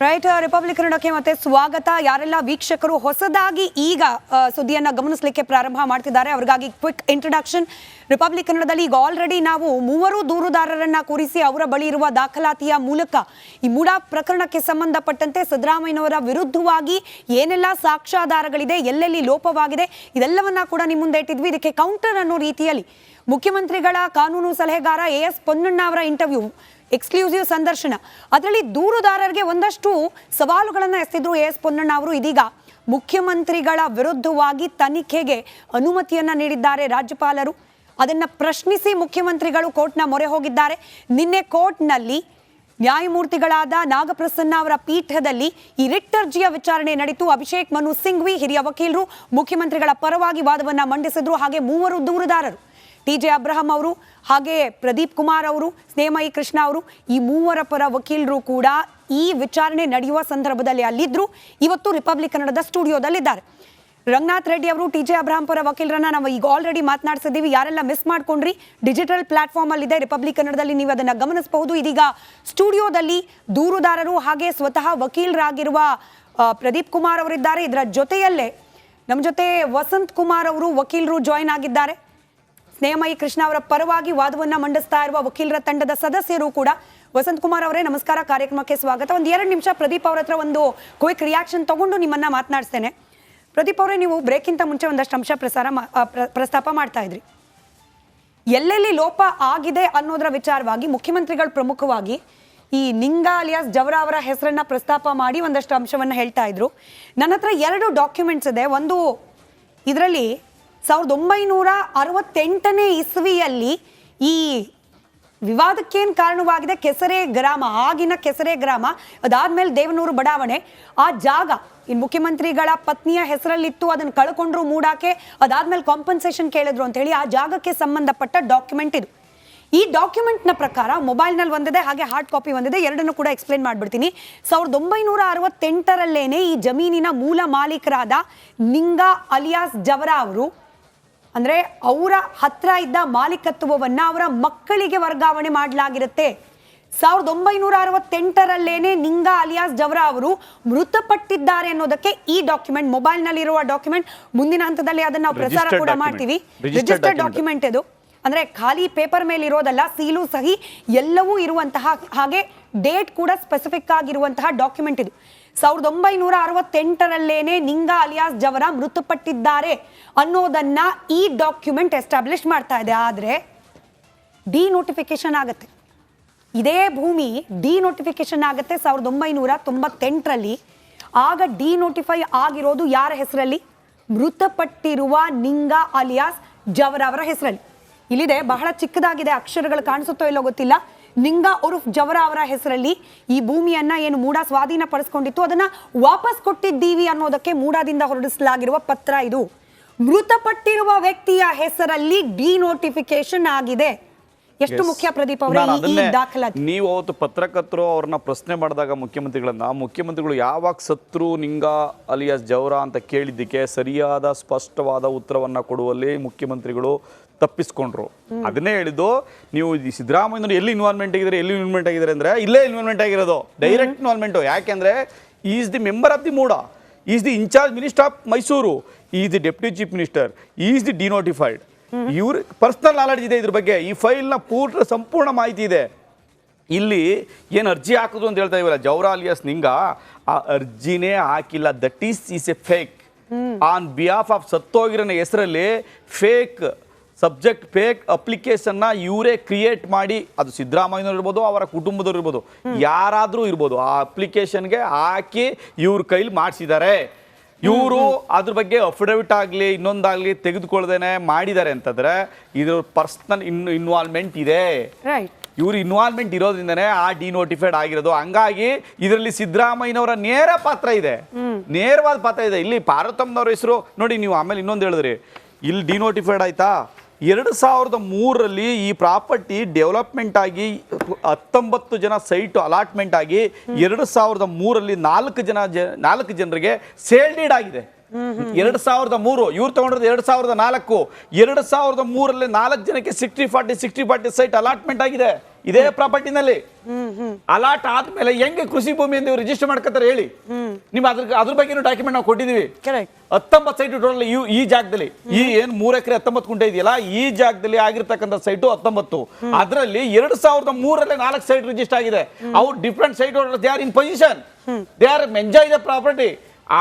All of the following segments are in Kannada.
ರೈಟ್, ರಿಪಬ್ಲಿಕ್ ಕನ್ನಡಕ್ಕೆ ಮತ್ತೆ ಸ್ವಾಗತ. ಯಾರೆಲ್ಲ ವೀಕ್ಷಕರು ಹೊಸದಾಗಿ ಈಗ ಸುದ್ದಿಯನ್ನ ಗಮನಿಸಲಿಕ್ಕೆ ಪ್ರಾರಂಭ ಮಾಡ್ತಿದ್ದಾರೆ ಅವರಿಗಾಗಿ ಕ್ವಿಕ್ ಇಂಟ್ರೊಡಕ್ಷನ್. ರಿಪಬ್ಲಿಕ್ ಕನ್ನಡದಲ್ಲಿ ಈಗ ಆಲ್ರೆಡಿ ನಾವು 3 ದೂರುದಾರರನ್ನ ಕೂರಿಸಿ ಅವರ ಬಳಿ ಇರುವ ದಾಖಲಾತಿಯ ಮೂಲಕ ಈ ಮೂಡಾ ಪ್ರಕರಣಕ್ಕೆ ಸಂಬಂಧಪಟ್ಟಂತೆ ಸಿದ್ದರಾಮಯ್ಯನವರ ವಿರುದ್ಧವಾಗಿ ಏನೆಲ್ಲ ಸಾಕ್ಷ್ಯಾಧಾರಗಳಿದೆ, ಎಲ್ಲೆಲ್ಲಿ ಲೋಪವಾಗಿದೆ, ಇದೆಲ್ಲವನ್ನ ಕೂಡ ನಿಮ್ಮ ಮುಂದೆ ಇಟ್ಟಿದ್ವಿ. ಇದಕ್ಕೆ ಕೌಂಟರ್ ಅನ್ನೋ ರೀತಿಯಲ್ಲಿ ಮುಖ್ಯಮಂತ್ರಿಗಳ ಕಾನೂನು ಸಲಹೆಗಾರ ಎಸ್ ಪೊನ್ನಣ್ಣ ಅವರ ಇಂಟರ್ವ್ಯೂ, ಎಕ್ಸ್ಕ್ಲೂಸಿವ್ ಸಂದರ್ಶನ. ಅದರಲ್ಲಿ ದೂರುದಾರರಿಗೆ ಒಂದಷ್ಟು ಸವಾಲುಗಳನ್ನು ಎಸೆದಿದ್ರು ಎಸ್ ಪೊನ್ನಣ್ಣ ಅವರು. ಇದೀಗ ಮುಖ್ಯಮಂತ್ರಿಗಳ ವಿರುದ್ಧವಾಗಿ ತನಿಖೆಗೆ ಅನುಮತಿಯನ್ನ ನೀಡಿದ್ದಾರೆ ರಾಜ್ಯಪಾಲರು. ಅದನ್ನ ಪ್ರಶ್ನಿಸಿ ಮುಖ್ಯಮಂತ್ರಿಗಳು ಕೋರ್ಟ್ನ ಮೊರೆ ಹೋಗಿದ್ದಾರೆ. ನಿನ್ನೆ ಕೋರ್ಟ್ನಲ್ಲಿ ನ್ಯಾಯಮೂರ್ತಿಗಳಾದ ನಾಗಪ್ರಸನ್ನ ಅವರ ಪೀಠದಲ್ಲಿ ಈ ರಿಟ್ ಅರ್ಜಿಯ ವಿಚಾರಣೆ ನಡೆಯಿತು. ಅಭಿಷೇಕ್ ಮನು ಸಿಂಘ್ವಿ ಹಿರಿಯ ವಕೀಲರು ಮುಖ್ಯಮಂತ್ರಿಗಳ ಪರವಾಗಿ ವಾದವನ್ನ ಮಂಡಿಸಿದ್ರು. ಹಾಗೆ 3 ದೂರುದಾರರು ಟಿ.ಜೆ. ಅಬ್ರಹಂ ಅವರು, ಹಾಗೆ ಪ್ರದೀಪ್ ಕುಮಾರ್ ಅವರು, ಸ್ನೇಹಮಯಿ ಕೃಷ್ಣ ಅವರು, ಈ 3 ಪರ ವಕೀಲರು ಕೂಡ ಈ ವಿಚಾರಣೆ ನಡೆಯುವ ಸಂದರ್ಭದಲ್ಲಿ ಅಲ್ಲಿದ್ರು. ಇವತ್ತು ರಿಪಬ್ಲಿಕ್ ಕನ್ನಡದ ಸ್ಟುಡಿಯೋದಲ್ಲಿದ್ದಾರೆ. ರಂಗನಾಥ್ ರೆಡ್ಡಿ ಅವರು, ಟಿ.ಜೆ. ಅಬ್ರಹಂ ಪರ ವಕೀಲರನ್ನ ನಾವು ಈಗ ಆಲ್ರೆಡಿ ಮಾತನಾಡಿಸಿದ್ದೀವಿ. ಯಾರೆಲ್ಲ ಮಿಸ್ ಮಾಡ್ಕೊಂಡ್ರಿ, ಡಿಜಿಟಲ್ ಪ್ಲಾಟ್ಫಾರ್ಮ್ ಅಲ್ಲಿ ಇದೆ, ರಿಪಬ್ಲಿಕ್ ಕನ್ನಡದಲ್ಲಿ ನೀವು ಅದನ್ನ ಗಮನಿಸಬಹುದು. ಇದೀಗ ಸ್ಟುಡಿಯೋದಲ್ಲಿ ದೂರುದಾರರು ಹಾಗೆ ಸ್ವತಃ ವಕೀಲರಾಗಿರುವ ಪ್ರದೀಪ್ ಕುಮಾರ್ ಅವರಿದ್ದಾರೆ. ಇದರ ಜೊತೆಯಲ್ಲೇ ನಮ್ಮ ಜೊತೆ ವಸಂತ್ ಕುಮಾರ್ ಅವರು ವಕೀಲರು ಜಾಯಿನ್ ಆಗಿದ್ದಾರೆ. ಸ್ನೇಹಮಯಿ ಕೃಷ್ಣ ಅವರ ಪರವಾಗಿ ವಾದವನ್ನ ಮಂಡಿಸ್ತಾ ಇರುವ ವಕೀಲರ ತಂಡದ ಸದಸ್ಯರು ಕೂಡ. ವಸಂತ್ ಕುಮಾರ್ ಅವರೇ ನಮಸ್ಕಾರ, ಕಾರ್ಯಕ್ರಮಕ್ಕೆ ಸ್ವಾಗತ. 2 ನಿಮಿಷ ಪ್ರದೀಪ್ ಅವ್ರ ಹತ್ರ ಒಂದು ಕ್ವಿಕ್ ರಿಯಾಕ್ಷನ್ ತಗೊಂಡು ನಿಮ್ಮನ್ನ ಮಾತನಾಡಿಸ್ತೇನೆ. ಪ್ರದೀಪ್ ಅವರೇ, ನೀವು ಬ್ರೇಕ್ಗಿಂತ ಮುಂಚೆ ಒಂದಷ್ಟು ಅಂಶ ಪ್ರಸ್ತಾಪ ಮಾಡ್ತಾ ಇದ್ರಿ. ಎಲ್ಲೆಲ್ಲಿ ಲೋಪ ಆಗಿದೆ ಅನ್ನೋದರ ವಿಚಾರವಾಗಿ ಮುಖ್ಯಮಂತ್ರಿಗಳು ಪ್ರಮುಖವಾಗಿ ಈ ನಿಂಗಾ ಅಲಿಯಾಸ್ ಜವರಾ ಅವರ ಹೆಸರನ್ನ ಪ್ರಸ್ತಾಪ ಮಾಡಿ ಒಂದಷ್ಟು ಅಂಶವನ್ನ ಹೇಳ್ತಾ ಇದ್ರು. ನನ್ನ ಹತ್ರ 2 ಡಾಕ್ಯುಮೆಂಟ್ಸ್ ಇದೆ. ಒಂದು ಇದರಲ್ಲಿ 1968ನೇ ಇಸ್ವಿಯಲ್ಲಿ ಈ ವಿವಾದಕ್ಕೇನು ಕಾರಣವಾಗಿದೆ ಕೆಸರೆ ಗ್ರಾಮ, ಆಗಿನ ಕೆಸರೆ ಗ್ರಾಮ, ಅದಾದ್ಮೇಲೆ ದೇವನೂರು ಬಡಾವಣೆ, ಆ ಜಾಗ ಇನ್ನು ಮುಖ್ಯಮಂತ್ರಿಗಳ ಪತ್ನಿಯ ಹೆಸರಲ್ಲಿತ್ತು, ಅದನ್ನು ಕಳ್ಕೊಂಡ್ರು ಮೂಡಾಕೆ, ಅದಾದ್ಮೇಲೆ ಕಾಂಪನ್ಸೇಷನ್ ಕೇಳಿದ್ರು ಅಂತ ಹೇಳಿ ಆ ಜಾಗಕ್ಕೆ ಸಂಬಂಧಪಟ್ಟ ಡಾಕ್ಯುಮೆಂಟ್ ಇದು. ಈ ಡಾಕ್ಯುಮೆಂಟ್ನ ಪ್ರಕಾರ ಮೊಬೈಲ್ನಲ್ಲಿ ಒಂದಿದೆ, ಹಾಗೆ ಹಾರ್ಡ್ ಕಾಪಿ ಒಂದಿದೆ, ಎರಡನ್ನು ಕೂಡ ಎಕ್ಸ್ಪ್ಲೇನ್ ಮಾಡ್ಬಿಡ್ತೀನಿ. 1968ರಲ್ಲೇನೆ ಈ ಜಮೀನಿನ ಮೂಲ ಮಾಲೀಕರಾದ ನಿಂಗಾ ಅಲಿಯಾಸ್ ಜವರಾ ಅವರು, ಅಂದ್ರೆ ಅವರ ಹತ್ರ ಇದ್ದ ಮಾಲೀಕತ್ವವನ್ನ ಅವರ ಮಕ್ಕಳಿಗೆ ವರ್ಗಾವಣೆ ಮಾಡಲಾಗಿರುತ್ತೆ. 1968ರಲ್ಲೇನೆ ನಿಂಗಾ ಅಲಿಯಾಸ್ ಜವರಾ ಅವರು ಮೃತಪಟ್ಟಿದ್ದಾರೆ ಅನ್ನೋದಕ್ಕೆ ಈ ಡಾಕ್ಯುಮೆಂಟ್, ಮೊಬೈಲ್ ನಲ್ಲಿರುವ ಡಾಕ್ಯುಮೆಂಟ್, ಮುಂದಿನ ಹಂತದಲ್ಲಿ ಅದನ್ನ ನಾವು ಪ್ರಸಾರ ಕೂಡ ಮಾಡ್ತೀವಿ. ರಿಜಿಸ್ಟರ್ಡ್ ಡಾಕ್ಯುಮೆಂಟ್ ಇದು, ಅಂದ್ರೆ ಖಾಲಿ ಪೇಪರ್ ಮೇಲೆ ಇರೋದಲ್ಲ, ಸೀಲು ಸಹಿ ಎಲ್ಲವೂ ಇರುವಂತಹ, ಹಾಗೆ ಡೇಟ್ ಕೂಡ ಸ್ಪೆಸಿಫಿಕ್ ಆಗಿರುವಂತಹ ಡಾಕ್ಯುಮೆಂಟ್ ಇದು. 1968ರಲ್ಲೇನೆ ನಿಂಗಾ ಅಲಿಯಾಸ್ ಜವರಾ ಮೃತಪಟ್ಟಿದ್ದಾರೆ ಅನ್ನೋದನ್ನ ಈ ಡಾಕ್ಯುಮೆಂಟ್ ಎಸ್ಟಾಬ್ಲಿಷ್ ಮಾಡ್ತಾ ಇದೆ. ಆದ್ರೆ ಡಿನೋಟಿಫಿಕೇಶನ್ ಆಗುತ್ತೆ, ಇದೇ ಭೂಮಿ ಡಿನೋಟಿಫಿಕೇಶನ್ ಆಗುತ್ತೆ 1998ರಲ್ಲಿ. ಆಗ ಡಿನೋಟಿಫೈ ಆಗಿರೋದು ಯಾರ ಹೆಸರಲ್ಲಿ? ಮೃತಪಟ್ಟಿರುವ ನಿಂಗಾ ಅಲಿಯಾಸ್ ಜವರಾ ಅವರ ಹೆಸರಲ್ಲಿ. ಇಲ್ಲಿದೆ, ಬಹಳ ಚಿಕ್ಕದಾಗಿದೆ, ಅಕ್ಷರಗಳು ಕಾಣಿಸುತ್ತೋ ಇಲ್ಲೋ ಗೊತ್ತಿಲ್ಲ. ನಿಂಗಾ ಉರ್ಫ್ ಜವರಾ ಅವರ ಹೆಸರಲ್ಲಿ ಈ ಭೂಮಿಯನ್ನ ಏನು ಮೂಡಾ ಸ್ವಾಧೀನ ಪಡಿಸ್ಕೊಂಡಿತ್ತು ಅದನ್ನ ವಾಪಸ್ ಕೊಟ್ಟಿದ್ದೀವಿ ಅನ್ನೋದಕ್ಕೆ ಮೂಡಾದಿಂದ ಹೊರಡಿಸಲಾಗಿರುವ ಪತ್ರ ಇದು. ಮೃತಪಟ್ಟಿರುವ ವ್ಯಕ್ತಿಯ ಹೆಸರಲ್ಲಿ ಡಿನೋಟಿಫಿಕೇಶನ್ ಆಗಿದೆ. ಎಷ್ಟು ಮುಖ್ಯ ಪ್ರದೀಪ್ ಅವರೇ ಈ ದಾಖಲಾತಿ? ನೀವು ಅವತ್ತು ಪತ್ರಕರ್ತರು ಅವ್ರನ್ನ ಪ್ರಶ್ನೆ ಮಾಡಿದಾಗ ಮುಖ್ಯಮಂತ್ರಿಗಳು ಯಾವಾಗ ಸತ್ರು ನಿಂಗಾ ಅಲಿಯಾಸ್ ಜವರಾ ಅಂತ ಕೇಳಿದ್ದಕ್ಕೆ ಸರಿಯಾದ ಸ್ಪಷ್ಟವಾದ ಉತ್ತರವನ್ನ ಕೊಡುವಲ್ಲಿ ಮುಖ್ಯಮಂತ್ರಿಗಳು ತಪ್ಪಿಸ್ಕೊಂಡ್ರು. ಅದನ್ನೇ ಹೇಳಿದ್ದು, ನೀವು ಸಿದ್ದರಾಮಯ್ಯನವರು ಎಲ್ಲಿ ಇನ್ವಾಲ್ವ್ಮೆಂಟ್ ಆಗಿದ್ದಾರೆ ಅಂದ್ರೆ ಇಲ್ಲೇ ಇನ್ವಾಲ್ವ್ಮೆಂಟ್ ಆಗಿರೋದು, ಡೈರೆಕ್ಟ್ ಇನ್ವಾಲ್ವ್ಮೆಂಟ್. ಯಾಕೆಂದ್ರೆ is the member of the MUDA, is the in-charge minister of Mysuru, is the deputy chief minister, is the denotified. ಇವ್ರ ಪರ್ಸನಲ್ ನಾಲೆಡ್ಜ್ ಇದೆ ಇದ್ರ ಬಗ್ಗೆ. ಈ ಫೈಲ್ನ ಸಂಪೂರ್ಣ ಮಾಹಿತಿ ಇದೆ. ಇಲ್ಲಿ ಏನು ಅರ್ಜಿ ಹಾಕಿದ್ರು ಅಂತ ಹೇಳ್ತಾ ಇವಲ್ಲ ಜವರಾ ಅಲಿಯಾಸ್ ನಿಂಗಾ, ಆ ಅರ್ಜಿನೇ ಹಾಕಿಲ್ಲ. That is a fake on behalf of ಸತ್ತೋಗಿರೋನ ಹೆಸರಲ್ಲಿ ಫೇಕ್ ಸಬ್ಜೆಕ್ಟ್, ಫೇಕ್ ಅಪ್ಲಿಕೇಶನ್ನ ಇವರೇ ಕ್ರಿಯೇಟ್ ಮಾಡಿ, ಅದು ಸಿದ್ದರಾಮಯ್ಯನವ್ರು ಇರ್ಬೋದು, ಅವರ ಕುಟುಂಬದವ್ರು ಇರ್ಬೋದು, ಯಾರಾದರೂ ಇರ್ಬೋದು, ಆ ಅಪ್ಲಿಕೇಶನ್ಗೆ ಹಾಕಿ ಇವ್ರ ಕೈಲಿ ಮಾಡಿಸಿದ್ದಾರೆ. ಇವರು ಅದ್ರ ಬಗ್ಗೆ ಅಫಿಡವಿಟ್ ಆಗಲಿ ಇನ್ನೊಂದಾಗಲಿ ತೆಗೆದುಕೊಳ್ಳದೇನೆ ಮಾಡಿದ್ದಾರೆ ಅಂತಂದ್ರೆ ಇದ್ರ ಪರ್ಸನಲ್ ಇನ್ವಾಲ್ವ್ಮೆಂಟ್ ಇದೆ. ಇವ್ರ ಇನ್ವಾಲ್ವ್ಮೆಂಟ್ ಇರೋದ್ರಿಂದನೇ ಆ ಡಿನೋಟಿಫೈಡ್ ಆಗಿರೋದು. ಹಂಗಾಗಿ ಇದರಲ್ಲಿ ಸಿದ್ದರಾಮಯ್ಯನವರ ನೇರ ಪಾತ್ರ ಇದೆ, ನೇರವಾದ ಪಾತ್ರ ಇದೆ. ಇಲ್ಲಿ ಪಾರ್ವತಮ್ಮನವ್ರ ಹೆಸರು ನೋಡಿ, ನೀವು ಆಮೇಲೆ ಇನ್ನೊಂದು ಹೇಳಿದ್ರಿ, ಇಲ್ಲಿ ಡಿನೋಟಿಫೈಡ್ ಆಯ್ತಾ. 2003ರಲ್ಲಿ ಈ ಪ್ರಾಪರ್ಟಿ ಡೆವಲಪ್ಮೆಂಟ್ ಆಗಿ 19 ಜನ ಸೈಟ್ ಅಲಾಟ್ಮೆಂಟ್ ಆಗಿ 2003ರಲ್ಲಿ 4 ಜನರಿಗೆ ಸೇಲ್ ಡೀಡ್ ಆಗಿದೆ. 2003 ಇವ್ರು ತಗೊಂಡಿರೋದು 2004. 2003 4 ಜನಕ್ಕೆ 60-40 ಸೈಟ್ ಅಲಾಟ್ಮೆಂಟ್ ಆಗಿದೆ ಇದೇ ಪ್ರಾಪರ್ಟಿನಲ್ಲಿ. ಅಲಾಟ್ ಆದ್ಮೇಲೆ ಹೆಂಗೆ ಕೃಷಿ ಭೂಮಿ ಎಂದು ರಿಜಿಸ್ಟರ್ ಮಾಡ್ಕೊತಾರೆ ಹೇಳಿ? ನಿಮ್ ಅದ್ರ ಬಗ್ಗೆ ಡಾಕ್ಯುಮೆಂಟ್ ನಾವು ಕೊಟ್ಟಿದೀವಿ. 19 ಸೈಟ್ ಟೋಟಲ್ ಈ ಜಾಗದಲ್ಲಿ, ಈ ಏನ್ 3 ಎಕರೆ 19 ಗುಂಟೆ ಇದೆಯಲ್ಲ, ಈ ಜಾಗದಲ್ಲಿ ಆಗಿರ್ತಕ್ಕಂಥ ಸೈಟು 19. ಅದರಲ್ಲಿ 2003 4 ಸೈಟ್ ರಿಜಿಸ್ಟರ್ ಆಗಿದೆ. ಅವ್ರು different site they are in position, they are enjoy the property.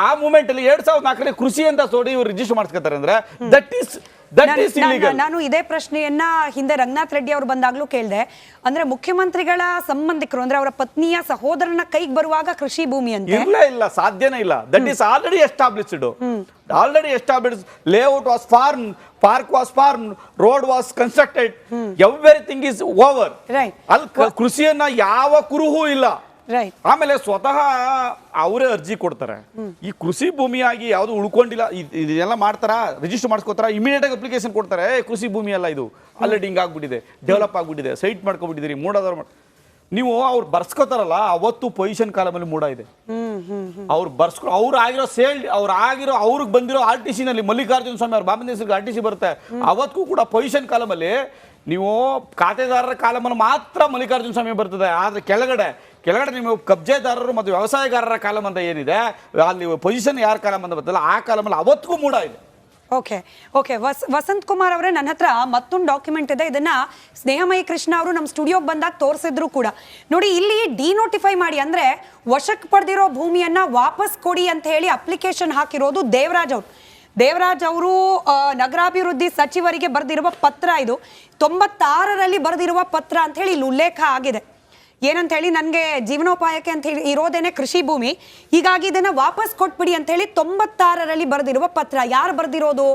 ಆ ಮೂಮೆಂಟ್ ಅಲ್ಲಿ 2004 ಕೃಷಿ ಅಂತ ಸೋಡಿ ಇವ್ರು ರಿಜಿಸ್ಟರ್ ಮಾಡಿಸ್ಕೊತಾರೆ ಅಂದ್ರೆ ದಟ್ ಈಸ್ ನಾನು ಇದೇ ಪ್ರಶ್ನೆಯನ್ನ ಹಿಂದೆ ರಂಗನಾಥ್ ರೆಡ್ಡಿ ಅವರು ಬಂದಾಗ್ಲೂ ಕೇಳಿದೆ. ಅಂದ್ರೆ ಮುಖ್ಯಮಂತ್ರಿಗಳ ಸಂಬಂಧಿಕರು ಅಂದ್ರೆ ಅವರ ಪತ್ನಿಯ ಸಹೋದರನ ಕೈಗೆ ಬರುವಾಗ ಕೃಷಿ ಭೂಮಿ ಅಂತ ಇಲ್ಲ, ಸಾಧ್ಯನೇ ಇಲ್ಲ. That is already established. Layout was form, park was form, road was constructed, everything is over. ಅಲ್ಲಿ ಕೃಷಿಯನ್ನ ಯಾವ ಕುರುಹೂ ಇಲ್ಲ. ಆಮೇಲೆ ಸ್ವತಃ ಅವರೇ ಅರ್ಜಿ ಕೊಡ್ತಾರೆ. ಈ ಕೃಷಿ ಭೂಮಿಯಾಗಿ ಯಾವ್ದು ಉಳ್ಕೊಂಡಿಲ್ಲ ಇದೆಲ್ಲ ಮಾಡ್ತಾರ, ರಿಜಿಸ್ಟರ್ ಮಾಡಿಸ್ಕೋತಾರ, ಇಮಿಡಿಯೇಟ್ ಆಗಿ ಅಪ್ಲಿಕೇಶನ್ ಕೊಡ್ತಾರೆ. ಕೃಷಿ ಭೂಮಿ ಅಲ್ಲ ಇದು, ಆಲ್ರೆಡಿ ಹಿಂಗ್ ಆಗ್ಬಿಟ್ಟಿದೆ, ಡೆವಲಪ್ ಆಗ್ಬಿಟ್ಟಿದೆ, ಸೈಟ್ ಮಾಡ್ಕೊಬಿಟ್ಟಿದ್ದೀರಿ, ಮೂಡಾದವ್ರು ನೀವು ಅವ್ರು ಬರ್ಸ್ಕೋತಾರಲ್ಲ, ಅವತ್ತು ಪೊಸಿಷನ್ ಕಾಲಮಲ್ಲಿ ಮೂಡ ಇದೆ. ಅವ್ರು ಬರ್ಸ್ಕೊ ಅವ್ರಿಗೆ ಬಂದಿರೋ RTC ನಲ್ಲಿ ಮಲ್ಲಿಕಾರ್ಜುನ ಸ್ವಾಮಿ ಅವ್ರ ಬಾಬನ ಹೆಸರಿಗೆ RTC ಬರುತ್ತೆ. ಅವತ್ತಿಗೂ ಕೂಡ ಪೊಸಿಷನ್ ಕಾಲಮಲ್ಲಿ ನೀವು ಖಾತೆದಾರರ ಕಾಲಮನ್ನು ಮಾತ್ರ ಮಲ್ಲಿಕಾರ್ಜುನ ಸ್ವಾಮಿ ಬರ್ತದೆ. ಆದ್ರೆ ಕೆಳಗಡೆ ನೀವು ಕಬ್ಜೆದಾರರು ಮತ್ತು ವ್ಯವಸಾಯಗಾರರ ಕಾಲಮ್ ಅಂತ ಏನಿದೆ, ಅಲ್ಲಿ ಪೊಸಿಷನ್ ಯಾರ ಕಾಲಮ್ ಅಂತ ಬರ್ತಲ್ಲ ಆ ಕಾಲಮಲ್ಲಿ ಅವತ್ತಿಗೂ ಮೂಡ ಇದೆ. ಓಕೆ ವಸಂತ್ ಕುಮಾರ್ ಅವರೇ, ನನ್ನ ಹತ್ರ ಮತ್ತೊಂದು ಡಾಕ್ಯುಮೆಂಟ್ ಇದೆ. ಇದನ್ನ ಸ್ನೇಹಮಯಿ ಕೃಷ್ಣ ಅವರು ನಮ್ಮ ಸ್ಟುಡಿಯೋಗೆ ಬಂದಾಗ ತೋರಿಸಿದ್ರು ಕೂಡ. ನೋಡಿ, ಇಲ್ಲಿ ಡಿನೋಟಿಫೈ ಮಾಡಿ ಅಂದ್ರೆ ವಶಕ್ಕೆ ಪಡೆದಿರೋ ಭೂಮಿಯನ್ನ ವಾಪಸ್ ಕೊಡಿ ಅಂತ ಹೇಳಿ ಅಪ್ಲಿಕೇಶನ್ ಹಾಕಿರೋದು ದೇವರಾಜ್ ಅವರು ನಗರಾಭಿವೃದ್ಧಿ ಸಚಿವರಿಗೆ ಬರೆದಿರುವ ಪತ್ರ. ಇದು 96ರಲ್ಲಿ ಬರೆದಿರುವ ಪತ್ರ ಅಂತ ಹೇಳಿ ಇಲ್ಲಿ ಉಲ್ಲೇಖ ಆಗಿದೆ. ಏನಂತ ಹೇಳಿ, ನನಗೆ ಜೀವನೋಪಾಯಕ್ಕೆ ಅಂತ ಹೇಳಿ ಇರೋದೇನೆ ಕೃಷಿ ಭೂಮಿ, ಹೀಗಾಗಿ ಇದನ್ನ ವಾಪಸ್ ಕೊಟ್ಬಿಡಿ ಅಂತ ಹೇಳಿ 96ರಲ್ಲಿ ಬರೆದಿರುವ ಪತ್ರ. ಯಾರು ಬರೆದಿರೋದು?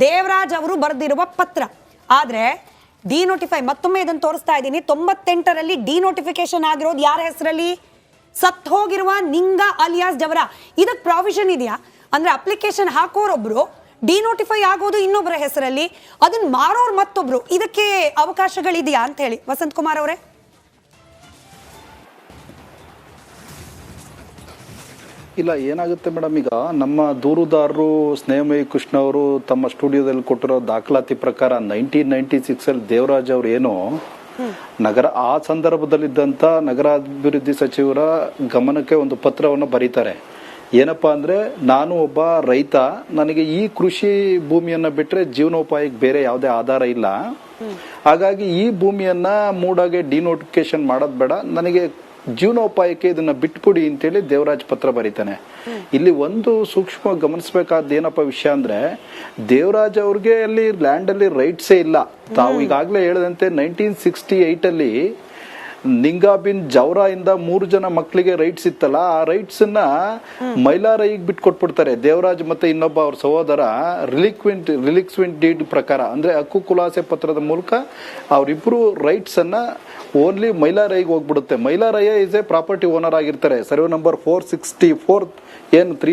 ದೇವರಾಜ್ ಅವರು ಬರೆದಿರುವ ಪತ್ರ. ಆದ್ರೆ ಡಿನೋಟಿಫೈ, ಮತ್ತೊಮ್ಮೆ ಇದನ್ನು ತೋರಿಸ್ತಾ ಇದ್ದೀನಿ, 98ರಲ್ಲಿ ಡಿನೋಟಿಫಿಕೇಶನ್ ಆಗಿರೋದು ಯಾರ ಹೆಸರಲ್ಲಿ? ಸತ್ ಹೋಗಿರುವ ನಿಂಗ ಅಲಿಯಾಸ್ ಜವರ. ಇದಕ್ಕೆ ಪ್ರಾವಿಷನ್ ಇದೆಯಾ? ಅಂದ್ರೆ ಅಪ್ಲಿಕೇಶನ್ ಹಾಕೋರೊಬ್ರು, ಡಿನೋಟಿಫೈ ಆಗೋದು ಇನ್ನೊಬ್ಬರ ಹೆಸರಲ್ಲಿ, ಅದನ್ನ ಮಾರೋರು ಮತ್ತೊಬ್ರು. ಇದಕ್ಕೆ ಅವಕಾಶಗಳಿದೆಯಾ ಅಂತ ಹೇಳಿ ವಸಂತ್ ಕುಮಾರ್ ಅವರೇ? ಇಲ್ಲ, ಏನಾಗುತ್ತೆ ಮೇಡಮ್, ಈಗ ನಮ್ಮ ದೂರುದಾರರು ಸ್ನೇಹಮಯಿ ಕೃಷ್ಣ ಅವರು ತಮ್ಮ ಸ್ಟುಡಿಯೋದಲ್ಲಿ ಕೊಟ್ಟಿರೋ ದಾಖಲಾತಿ ಪ್ರಕಾರ 1996 ದೇವರಾಜ್ ಅವರು ಏನು ಆ ಸಂದರ್ಭದಲ್ಲಿದ್ದಂಥ ನಗರಾಭಿವೃದ್ಧಿ ಸಚಿವರ ಗಮನಕ್ಕೆ ಒಂದು ಪತ್ರವನ್ನು ಬರೀತಾರೆ. ಏನಪ್ಪಾ ಅಂದ್ರೆ, ನಾನು ಒಬ್ಬ ರೈತ, ನನಗೆ ಈ ಕೃಷಿ ಭೂಮಿಯನ್ನ ಬಿಟ್ರೆ ಜೀವನೋಪಾಯಕ್ಕೆ ಬೇರೆ ಯಾವುದೇ ಆಧಾರ ಇಲ್ಲ. ಹಾಗಾಗಿ ಈ ಭೂಮಿಯನ್ನ ಮೂಡಾಗೆ ಡಿನೋಟಿಫಿಕೇಶನ್ ಮಾಡೋದು ಬೇಡ, ನನಗೆ ಜೀವನೋಪಾಯಕ್ಕೆ ಇದನ್ನ ಬಿಟ್ಬಿಡಿ ಅಂತೇಳಿ ದೇವರಾಜ್ ಪತ್ರ ಬರೀತಾನೆ. ಇಲ್ಲಿ ಒಂದು ಸೂಕ್ಷ್ಮ ಗಮನಿಸಬೇಕಾದ ಏನಪ್ಪ ವಿಷಯ ಅಂದ್ರೆ, ದೇವರಾಜ್ ಅವ್ರಿಗೆ ಅಲ್ಲಿ ಲ್ಯಾಂಡ್ ಅಲ್ಲಿ ರೈಟ್ಸೇ ಇಲ್ಲ. ತಾವು ಈಗಾಗಲೇ ಹೇಳಿದಂತೆ 1968 ನಿಂಗಾಬಿನ್ ಜವರಾ ಇಂದ 3 ಜನ ಮಕ್ಕಳಿಗೆ ರೈಟ್ಸ್ ಇತ್ತಲ್ಲ, ಆ ರೈಟ್ಸ್ ಅನ್ನ ಮೈಲಾರೈಗೆ ಬಿಟ್ಟು ಕೊಟ್ಬಿಡ್ತಾರೆ. ದೇವರಾಜ್ ಮತ್ತೆ ಇನ್ನೊಬ್ಬ ಅವ್ರ ಸಹೋದರ ರಿಲಿಕ್ಸ್ವೆಂಟ್ ಡೀಡ್ ಪ್ರಕಾರ, ಅಂದ್ರೆ ಹಕ್ಕು ಖುಲಾಸೆ ಪತ್ರದ ಮೂಲಕ ಅವರಿಬ್ರು ರೈಟ್ಸ್ ಅನ್ನ ಓನ್ಲಿ ಮೈಲಾರೈಗೆ ಹೋಗ್ಬಿಡುತ್ತೆ. Mylaraiah is A property owner ಆಗಿರ್ತಾರೆ. ಸರ್ವೆ ನಂಬರ್ 464 ಏನು 3